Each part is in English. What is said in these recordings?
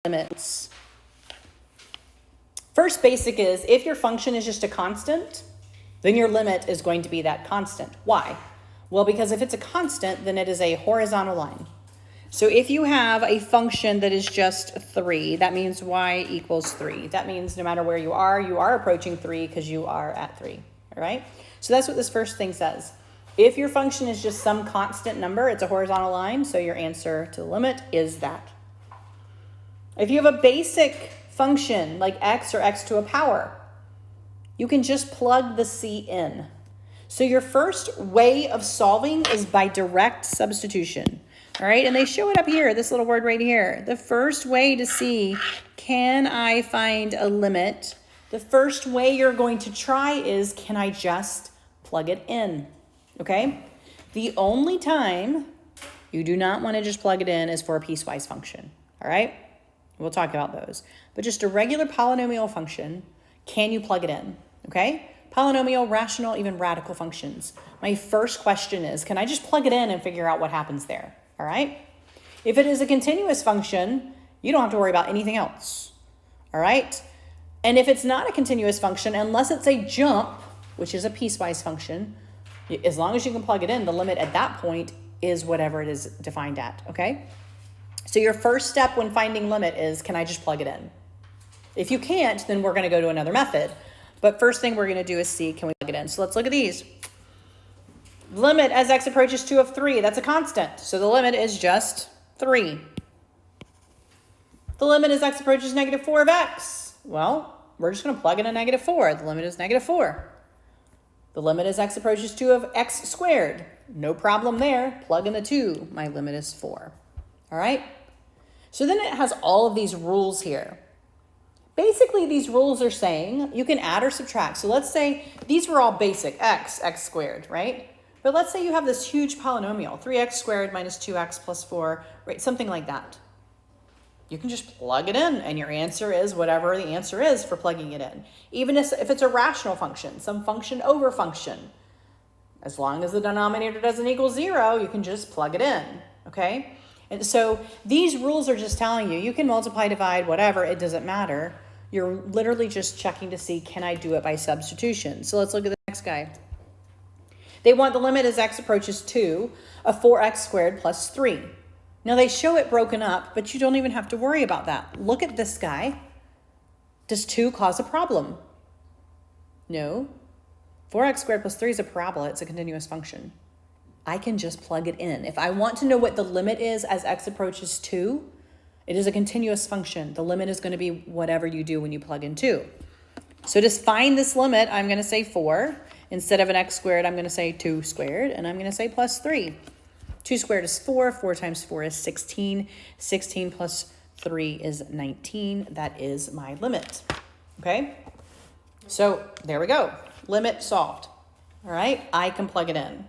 limits. First basic is if your function is just a constant, then your limit is going to be that constant. Why? Well, because if it's a constant, then it is a horizontal line. So if you have a function that is just 3, that means y equals 3. That means no matter where you are approaching 3 because you are at 3, all right? So that's what this first thing says. If your function is just some constant number, it's a horizontal line, so your answer to the limit is that. If you have a basic function like x or x to a power, you can just plug the c in. So your first way of solving is by direct substitution. All right, and they show it up here, this little word right here. The first way to see, can I find a limit? The first way you're going to try is, can I just plug it in? Okay? The only time you do not want to just plug it in is for a piecewise function. All right? We'll talk about those. But just a regular polynomial function, can you plug it in? Okay? Polynomial, rational, even radical functions. My first question is, can I just plug it in and figure out what happens there? All right? If it is a continuous function, you don't have to worry about anything else. All right? And if it's not a continuous function, unless it's a jump, which is a piecewise function, as long as you can plug it in, the limit at that point is whatever it is defined at, okay? So your first step when finding limit is, can I just plug it in? If you can't, then we're going to go to another method. But first thing we're going to do is see, can we plug it in? So let's look at these. Limit as x approaches 2 of 3, that's a constant. So the limit is just 3. The limit as x approaches negative 4 of x. Well, we're just going to plug in a negative 4. The limit is negative 4. The limit as x approaches 2 of x squared. No problem there. Plug in the 2. My limit is 4. All right? So then it has all of these rules here. Basically, these rules are saying you can add or subtract. So let's say these were all basic, x squared, right? But let's say you have this huge polynomial, 3x squared minus 2x plus 4, right? Something like that. You can just plug it in, and your answer is whatever the answer is for plugging it in. Even if it's a rational function, some function over function. As long as the denominator doesn't equal 0, you can just plug it in, okay? And so these rules are just telling you, you can multiply, divide, whatever, it doesn't matter. You're literally just checking to see, can I do it by substitution? So let's look at the next guy. They want the limit as x approaches 2 of 4x squared plus 3. Now they show it broken up, but you don't even have to worry about that. Look at this guy. Does 2 cause a problem? No. 4x squared plus 3 is a parabola. It's a continuous function. I can just plug it in. If I want to know what the limit is as x approaches 2, it is a continuous function. The limit is going to be whatever you do when you plug in 2. So to find this limit, I'm going to say 4. Instead of an x squared, I'm going to say 2 squared, and I'm going to say plus 3. 2 squared is 4. 4 times 4 is 16. 16 plus 3 is 19. That is my limit. Okay? So there we go. Limit solved. All right? I can plug it in.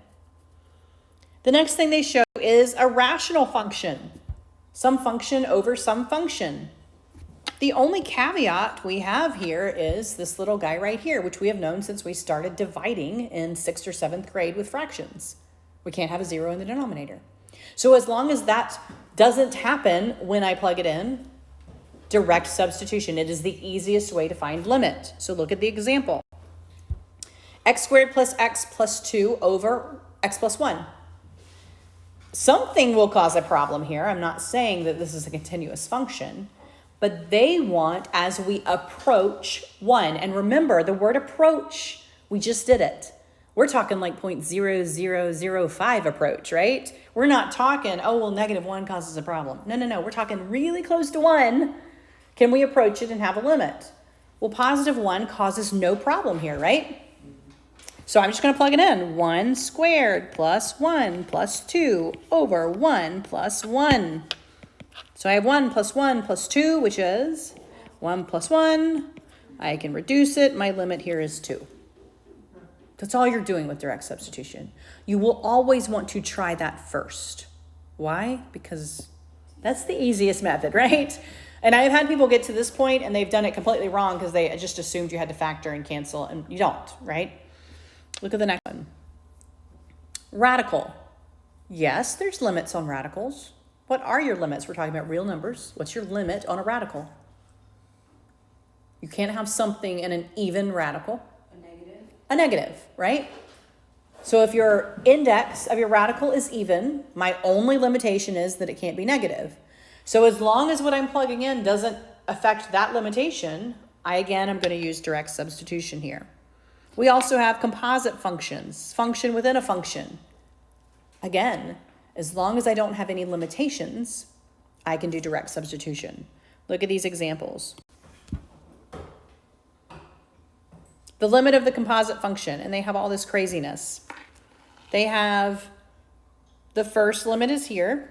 The next thing they show is a rational function. Some function over some function. The only caveat we have here is this little guy right here, which we have known since we started dividing in 6th or 7th grade with fractions. We can't have a 0 in the denominator. So as long as that doesn't happen when I plug it in, direct substitution. It is the easiest way to find limit. So look at the example. X squared plus x plus 2 over x plus 1. Something will cause a problem here. I'm not saying that this is a continuous function, but they want as we approach 1. And remember, the word approach, we just did it. We're talking like 0.0005 approach, right? We're not talking, oh, well, negative 1 causes a problem. No. We're talking really close to 1. Can we approach it and have a limit? Well, positive 1 causes no problem here, right? So I'm just going to plug it in. 1 squared plus 1 plus 2 over 1 plus 1. So I have 1 plus 1 plus 2, which is 1 plus 1. I can reduce it. My limit here is 2. That's all you're doing with direct substitution. You will always want to try that first. Why? Because that's the easiest method, right? And I've had people get to this point and they've done it completely wrong because they just assumed you had to factor and cancel, and you don't, right? Look at the next one. Radical. Yes, there's limits on radicals. What are your limits? We're talking about real numbers. What's your limit on a radical? You can't have something in an even radical. A negative. A negative, right? So if your index of your radical is even, my only limitation is that it can't be negative. So as long as what I'm plugging in doesn't affect that limitation, I'm going to use direct substitution here. We also have composite functions, function within a function. Again, as long as I don't have any limitations, I can do direct substitution. Look at these examples. The limit of the composite function, and they have all this craziness. They have the first limit is here,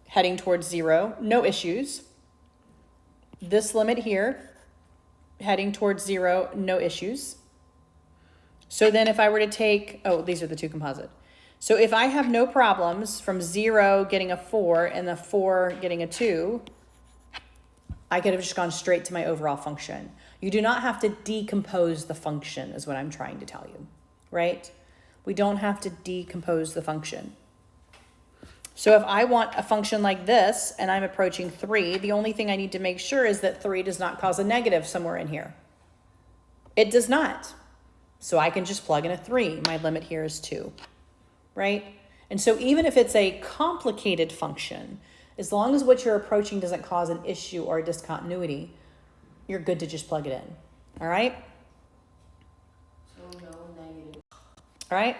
heading towards 0, no issues. This limit here, heading towards 0, no issues. So then if I were to take, these are the two composite. So if I have no problems from 0 getting a 4 and the 4 getting a 2, I could have just gone straight to my overall function. You do not have to decompose the function is what I'm trying to tell you, right? We don't have to decompose the function. So if I want a function like this and I'm approaching 3, the only thing I need to make sure is that 3 does not cause a negative somewhere in here. It does not. So I can just plug in a 3. My limit here is 2, right? And so even if it's a complicated function, as long as what you're approaching doesn't cause an issue or a discontinuity, you're good to just plug it in. All right? So no negative. All right?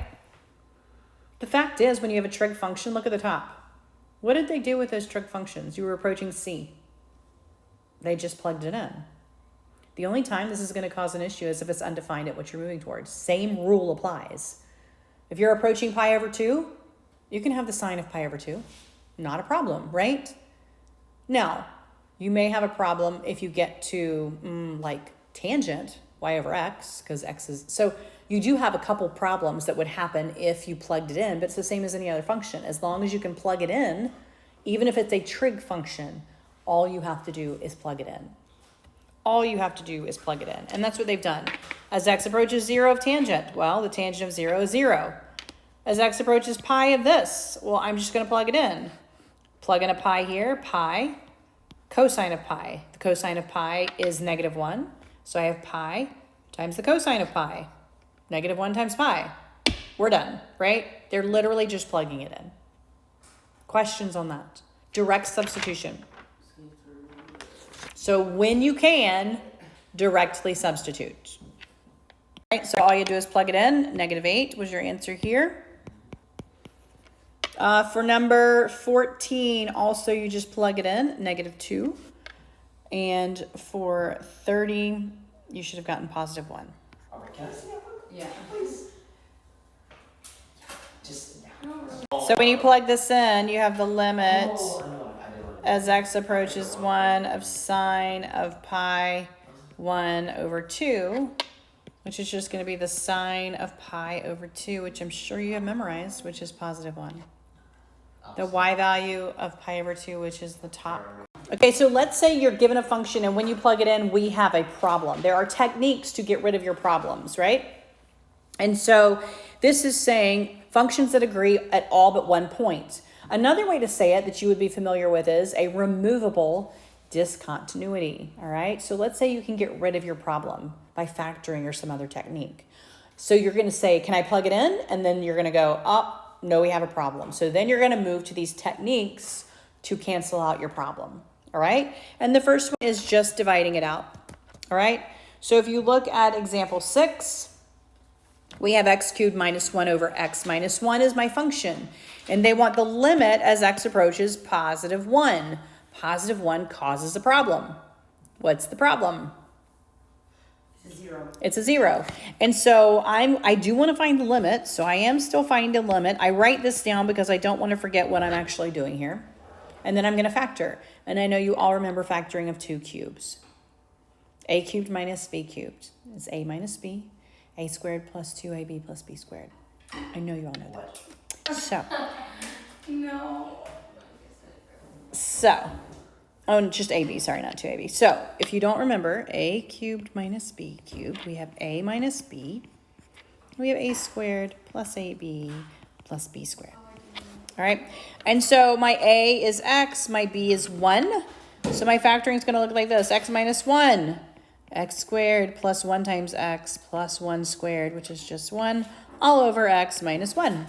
The fact is, when you have a trig function, look at the top. What did they do with those trig functions? You were approaching C. They just plugged it in. The only time this is going to cause an issue is if it's undefined at what you're moving towards. Same rule applies. If you're approaching pi over 2, you can have the sign of pi over 2. Not a problem, right? Now, you may have a problem if you get to like tangent y over x, because x is... So you do have a couple problems that would happen if you plugged it in, but it's the same as any other function. As long as you can plug it in, even if it's a trig function, all you have to do is plug it in. All you have to do is plug it in. And that's what they've done. As x approaches 0 of tangent, well, the tangent of 0 is 0. As x approaches pi of this, well, I'm just going to plug it in. Plug in a pi here, pi, cosine of pi. The cosine of pi is -1. So I have pi times the cosine of pi. -1 times pi. We're done, right? They're literally just plugging it in. Questions on that? Direct substitution. So when you can, directly substitute. All right, so all you do is plug it in. -8 was your answer here. For number 14, also you just plug it in, -2. And for 30, you should have gotten +1. All right, can I see that book? Yeah. Please. Just So when you plug this in, you have the limit Oh, I know, I didn't want to. as x approaches 1 of sine of pi 1 over 2, which is just going to be the sine of pi over 2, which I'm sure you have memorized, which is +1. The y value of pi over 2, which is the top. Okay, so let's say you're given a function and when you plug it in, we have a problem. There are techniques to get rid of your problems, right? And so this is saying functions that agree at all but one point. Another way to say it that you would be familiar with is a removable discontinuity, all right? So let's say you can get rid of your problem by factoring or some other technique. So you're going to say, can I plug it in? And then you're going to go, no, we have a problem. So then you're going to move to these techniques to cancel out your problem, all right? And the first one is just dividing it out, all right? So if you look at example 6, we have x cubed minus 1 over x minus 1 is my function. And they want the limit as x approaches +1. +1 causes a problem. What's the problem? It's a 0. It's a 0. And so I do want to find the limit. So I am still finding the limit. I write this down because I don't want to forget what I'm actually doing here. And then I'm going to factor. And I know you all remember factoring of 2 cubes. A cubed minus b cubed is a minus b. A squared plus 2ab plus b squared. I know you all know that. So. No. Just ab, sorry, not 2ab. So if you don't remember, a cubed minus b cubed, we have a minus b. We have a squared plus ab plus b squared. All right. And so my A is X, my B is 1. So my factoring is going to look like this. X minus 1. X squared plus 1 times X plus 1 squared, which is just 1, all over X minus 1.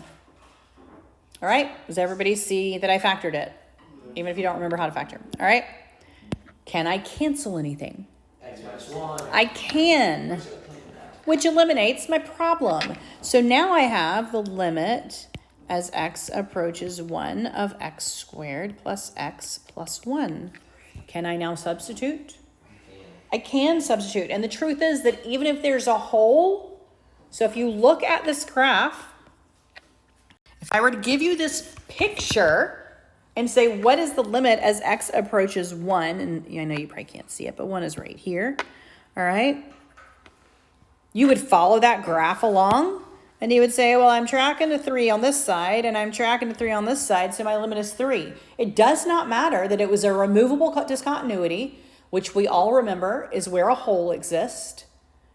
All right. Does everybody see that I factored it? Even if you don't remember how to factor. All right. Can I cancel anything? X minus 1. I can, which eliminates my problem. So now I have the limit as x approaches 1 of x squared plus x plus 1. Can I now substitute? I can substitute. And the truth is that even if there's a hole, so if you look at this graph, if I were to give you this picture and say, what is the limit as x approaches 1? And I know you probably can't see it, but 1 is right here. All right. You would follow that graph along and you would say, well, I'm tracking to 3 on this side and I'm tracking to 3 on this side, so my limit is 3. It does not matter that it was a removable discontinuity, which we all remember is where a hole exists.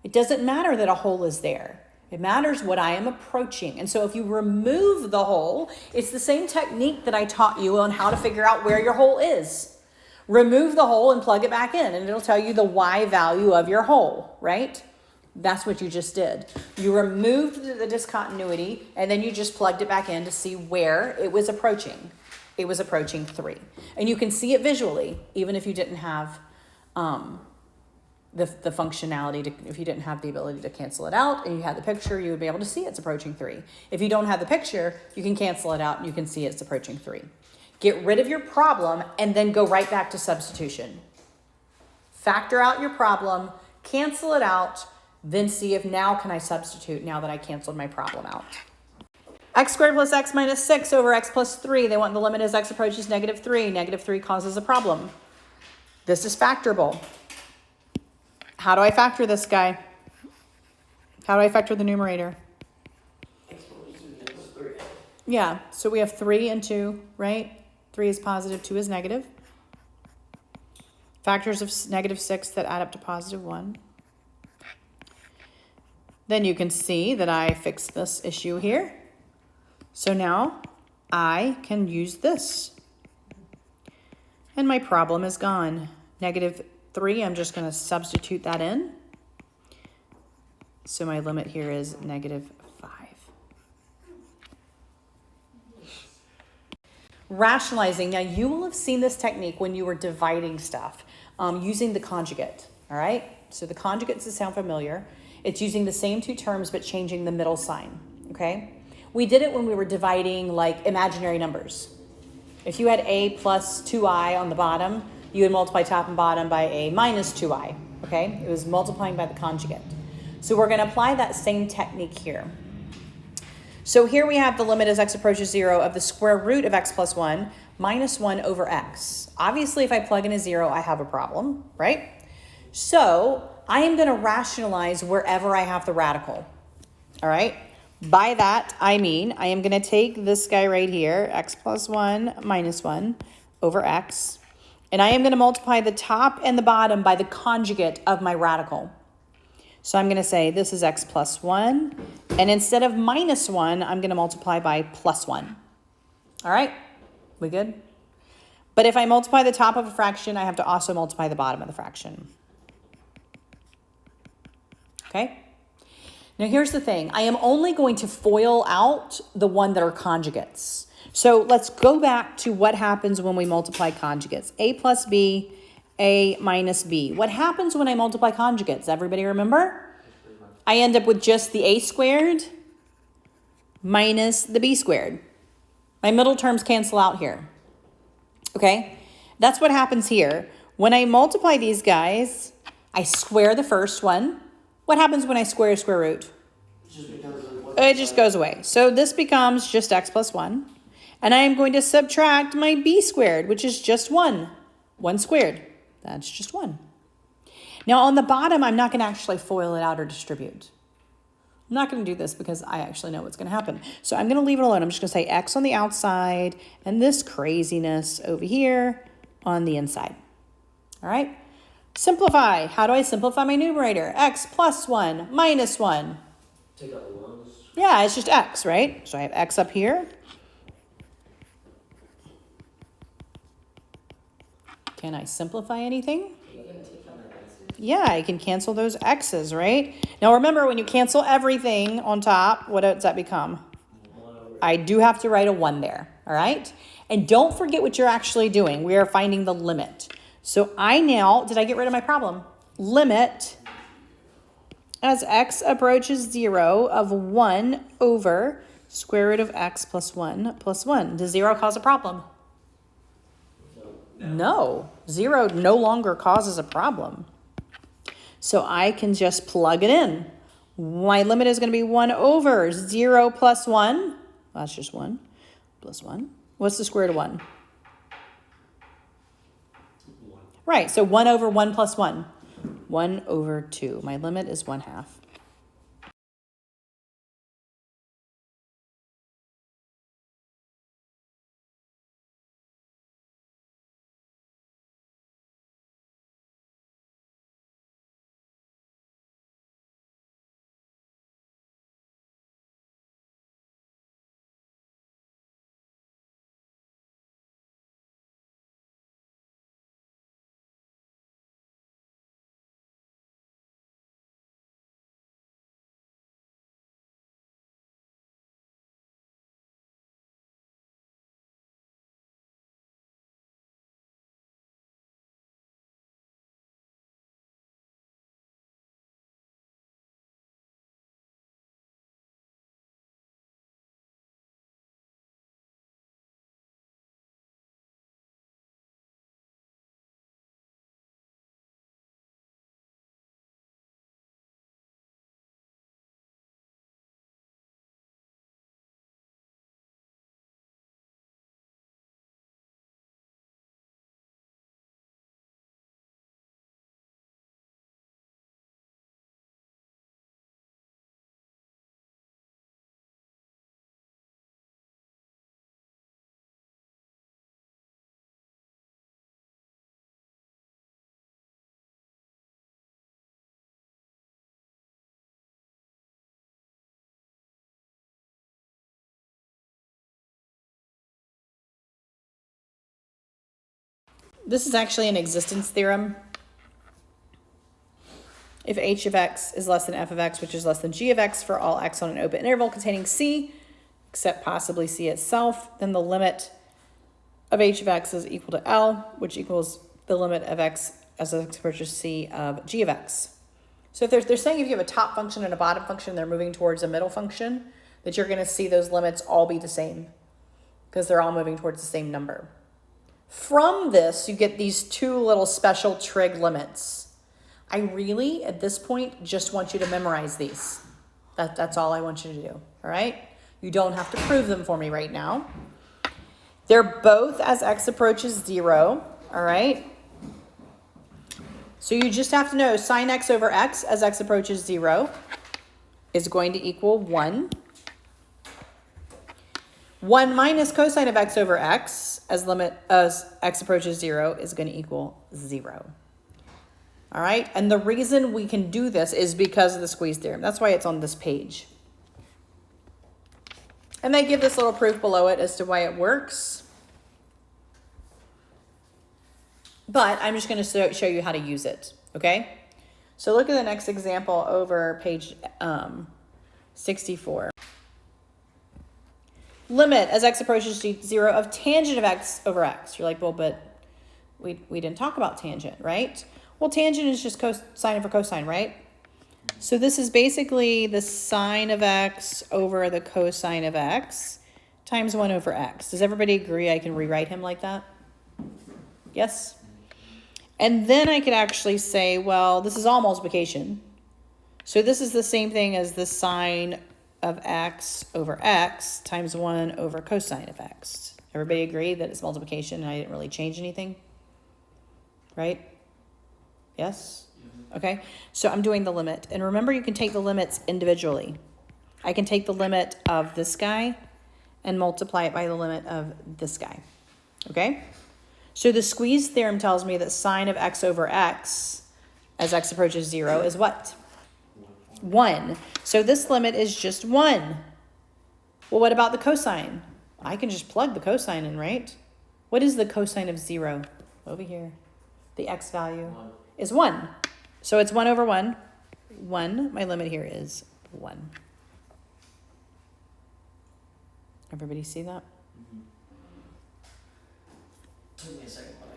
It doesn't matter that a hole is there. It matters what I am approaching. And so if you remove the hole, it's the same technique that I taught you on how to figure out where your hole is. Remove the hole and plug it back in, and it'll tell you the Y value of your hole, right? That's what you just did. You removed the discontinuity, and then you just plugged it back in to see where it was approaching. It was approaching 3. And you can see it visually, even if you didn't have the functionality if you didn't have the ability to cancel it out and you had the picture, you would be able to see it's approaching 3. If you don't have the picture, you can cancel it out and you can see it's approaching 3. Get rid of your problem and then go right back to substitution. Factor out your problem, cancel it out, then see if now can I substitute now that I canceled my problem out. X squared plus x minus 6 over x plus 3. They want the limit as x approaches negative 3. Negative 3 causes a problem. This is factorable. How do I factor this guy? How do I factor the numerator? X plus 3. Yeah, so we have 3 and 2, right? 3 is positive, 2 is negative. Factors of negative 6 that add up to positive 1. Then you can see that I fixed this issue here. So now I can use this. And my problem is gone. Negative 3, I'm just going to substitute that in. So my limit here is negative 5. Rationalizing. Now you will have seen this technique when you were dividing stuff using the conjugate. All right. So the conjugates sound familiar. It's using the same two terms but changing the middle sign. Okay. We did it when we were dividing like imaginary numbers. If you had a plus 2i on the bottom, you would multiply top and bottom by a minus 2i. Okay. It was multiplying by the conjugate. So we're going to apply that same technique here. So here we have the limit as x approaches 0 of the square root of x plus 1 minus 1 over x. Obviously, if I plug in a 0, I have a problem, right? So I am going to rationalize wherever I have the radical, all right? By that, I mean I am going to take this guy right here, x plus 1 minus 1 over x, and I am going to multiply the top and the bottom by the conjugate of my radical. So I'm going to say this is x plus 1, and instead of minus 1, I'm going to multiply by plus 1. All right, we good? But if I multiply the top of a fraction, I have to also multiply the bottom of the fraction. Okay? Now here's the thing. I am only going to FOIL out the one that are conjugates. So let's go back to what happens when we multiply conjugates. A plus b, a minus b. What happens when I multiply conjugates? Everybody remember? I end up with just the a squared minus the b squared. My middle terms cancel out here. Okay? That's what happens here. When I multiply these guys, I square the first one. What happens when I square a square root? It just goes away. So this becomes just x plus 1. And I am going to subtract my b squared, which is just 1. 1 squared. That's just 1. Now on the bottom, I'm not going to actually FOIL it out or distribute. I'm not going to do this because I actually know what's going to happen. So I'm going to leave it alone. I'm just going to say x on the outside and this craziness over here on the inside. All right. Simplify. How do I simplify my numerator? X plus 1 minus 1. Take out the ones. Yeah, it's just x, right? So I have x up here. Can I simplify anything? You can take out the x's. Yeah, I can cancel those x's, right? Now remember, when you cancel everything on top, what does that become? 1 over I do have to write a 1 there, all right? And don't forget what you're actually doing. We are finding the limit. So I now, did I get rid of my problem? Limit as x approaches 0 of 1 over square root of x plus 1 plus 1. Does 0 cause a problem? No. 0 no longer causes a problem. So I can just plug it in. My limit is going to be 1 over 0 plus 1. Well, that's just 1 plus 1. What's the square root of 1? 1. Right, so 1 over 1 plus 1. 1 over 2. My limit is 1/2. This is actually an existence theorem. If h of x is less than f of x, which is less than g of x for all x on an open interval containing c, except possibly c itself, then the limit of h of x is equal to L, which equals the limit of x as x approaches c of g of x. So if they're saying if you have a top function and a bottom function, they're moving towards a middle function, that you're going to see those limits all be the same because they're all moving towards the same number. From this, you get these two little special trig limits. I really, at this point, just want you to memorize these. That's all I want you to do, all right? You don't have to prove them for me right now. They're both as x approaches 0, all right? So you just have to know sine x over x as x approaches 0 is going to equal 1. 1 minus cosine of x over x as x approaches 0 is going to equal 0. All right, and the reason we can do this is because of the squeeze theorem. That's why it's on this page. And they give this little proof below it as to why it works. But I'm just going to show you how to use it, okay? So look at the next example over page 64. Limit as x approaches 0 of tangent of x over x. You're like, well, but we didn't talk about tangent, right? Well, tangent is just sine over cosine, right? So this is basically the sine of x over the cosine of x times 1 over x. Does everybody agree I can rewrite him like that? Yes? And then I could actually say, well, this is all multiplication. So this is the same thing as the sine of x over x times 1 over cosine of x. Everybody agree that it's multiplication and I didn't really change anything? Right? Yes? Okay, so I'm doing the limit. And remember, you can take the limits individually. I can take the limit of this guy and multiply it by the limit of this guy. Okay? So the squeeze theorem tells me that sine of x over x as x approaches 0 is what? 1. So this limit is just 1. Well, what about the cosine? I can just plug the cosine in, right? What is the cosine of 0? Over here. The x value One. is 1. So it's 1 over 1. 1. My limit here is 1. Everybody see that? Took me a second, but I